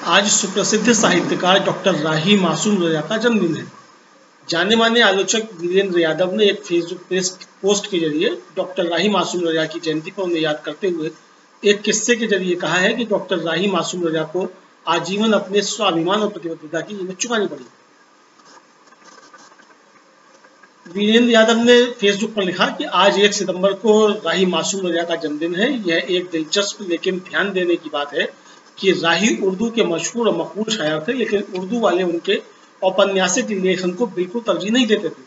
आज सुप्रसिद्ध साहित्यकार डॉक्टर राही मासूम रजा का जन्मदिन है। जाने माने आलोचक वीरेंद्र यादव ने एक फेसबुक पोस्ट के जरिए डॉक्टर राही मासूम रजा की जयंती पर उन्हें याद करते हुए एक किस्से के जरिए कहा है कि डॉक्टर राही मासूम रजा को आजीवन अपने स्वाभिमान और प्रतिबद्धता की कीमत चुकानी पड़ी। वीरेंद्र यादव ने फेसबुक पर लिखा कि आज 1 सितंबर को राही मासूम रजा का जन्मदिन है। यह एक दिलचस्प लेकिन ध्यान देने की बात है कि राही उर्दू के मशहूर और मकबूल शायर थे, लेकिन उर्दू वाले उनके औपन्यासिक लेखन को बिल्कुल तरजीह नहीं देते थे।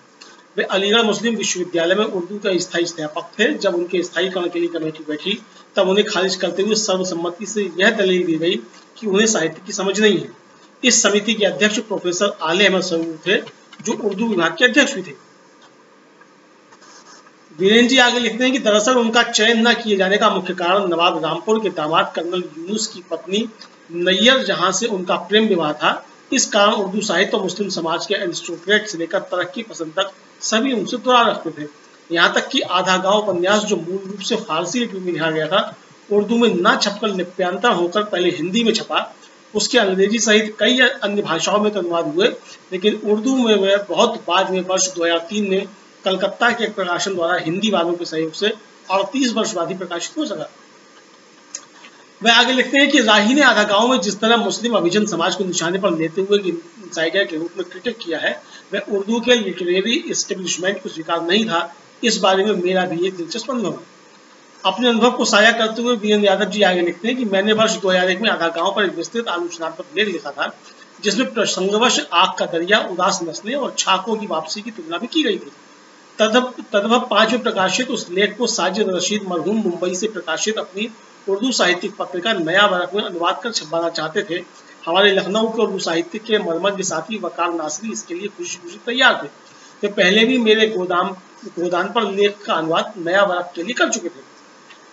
वे अलीगढ़ मुस्लिम विश्वविद्यालय में उर्दू का स्थायी अध्यापक थे। जब उनके स्थायीकरण के लिए कमेटी बैठी तब उन्हें खारिज करते हुए सर्वसम्मति से यह दलील दी गई कि उन्हें साहित्य की समझ नहीं है। इस समिति के अध्यक्ष प्रोफेसर आले अहमद सरूर थे, जो उर्दू विभाग के अध्यक्ष भी थे। वीरेंद्र जी आगे लिखते हैं कि दरअसल उनका चयन न किए जाने का मुख्य कारण नवाब रामपुर के दामाद कर्नल यूनुस की पत्नी नैयर जहां से उनका प्रेम विवाह था। इस कारण उर्दू साहित्य और मुस्लिम समाज के एरिस्टोक्रेट से लेकर तरक्की पसंद तक सभी उनसे दुआ रखते थे। यहाँ तक कि आधा गांव उपन्यास, जो मूल रूप से फारसी लिपि में लिखा गया था, उर्दू में न छपकर लिप्यांतर होकर पहले हिंदी में छपा। उसके अंग्रेजी सहित कई अन्य भाषाओं में अनुवाद हुए, लेकिन उर्दू में वह बहुत बाद में वर्ष 2003 में कलकत्ता के एक प्रकाशन द्वारा हिंदी वालों के सहयोग से 38 वर्ष बाद ही प्रकाशित हो सका। वह आगे लिखते हैं कि राही ने आधा गांव में जिस तरह मुस्लिम अभिजन समाज को निशाने पर लेते हुए इंसाइडर के रूप में क्रिटिक किया है, वह उर्दू के लिटरेरी एस्टेब्लिशमेंट को स्वीकार नहीं था। इस बारे में मेरा भी एक दिलचस्प अनुभव है। अपने अनुभव को साझा करते हुए वीरेंद्र यादव जी आगे लिखते हैं कि मैंने वर्ष 2001 में आधा गांव पर एक विस्तृत आलोचनात्मक लेख लिखा था, जिसमें प्रसंगवश आग का दरिया, उदास नस्लें और छाकों की वापसी की तुलना भी की गई थी। तदभव 5 में प्रकाशित उस लेख को साजिद रशीद मरहूम मुंबई से प्रकाशित अपनी उर्दू साहित्यिक पत्रिका नया वर्क में अनुवाद कर छपवाना चाहते थे। हमारे लखनऊ के उर्दू साहित्य के मर्मज्ञ साथी वकार नासरी इसके लिए खुशी खुशी तैयार थे। वे पहले भी मेरे गोदान पर लेख का अनुवाद नया वर्क के लिए कर चुके थे।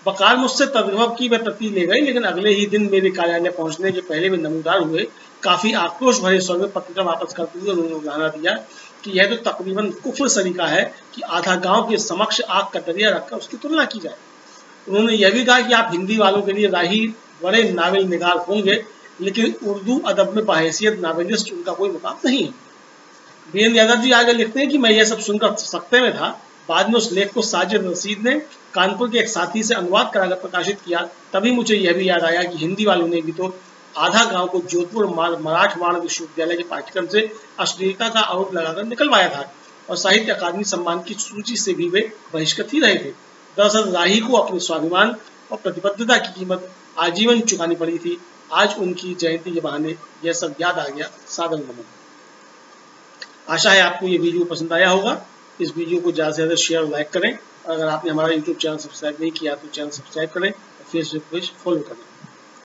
वकार मुझसे तदभव की वह प्रति ले गए, लेकिन अगले ही दिन मेरे कार्यालय पहुंचने के पहले वे नमूदार हुए। काफी आक्रोश भरे स्वर में पत्रिका वापस करते हुए उन्होंने उदाहरण दिया कि यह तो तकरीबन कुफ्र सलीका है कि आधा गांव के समक्ष आग का दरिया रखकर उसकी तुलना की जाए। उन्होंने यह भी कहा कि आप हिंदी वालों के लिए राही बड़े नावल निगार होंगे, लेकिन उर्दू अदब में बहैसियत नावलिस्ट उनका कोई मुकाम नहीं है। वीरेंद्र यादव जी आगे लिखते हैं कि मैं यह सब सुनकर सकते में था। बाद में उस लेख को साजिद रशीद ने कानपुर के एक साथी से अनुवाद कराकर प्रकाशित किया। तभी मुझे यह भी याद आया कि हिंदी वालों ने भी तो आधा गांव को जोधपुर मराठवाड़ विश्वविद्यालय के पाठ्यक्रम से अश्लीलता का आरोप लगाकर निकलवाया था, और साहित्य अकादमी सम्मान की सूची से भी वे बहिष्कृत ही रहे थे। दरअसल राही को अपने स्वाभिमान और प्रतिबद्धता की कीमत आजीवन चुकानी पड़ी थी। आज उनकी जयंती के बहाने यह सब याद आ गया। सादर नमन। आशा है आपको ये वीडियो पसंद आया होगा। इस वीडियो को ज़्यादा से ज़्यादा शेयर और लाइक करें, और अगर आपने हमारा यूट्यूब चैनल सब्सक्राइब नहीं किया तो चैनल सब्सक्राइब करें और फेसबुक पेज फॉलो करें।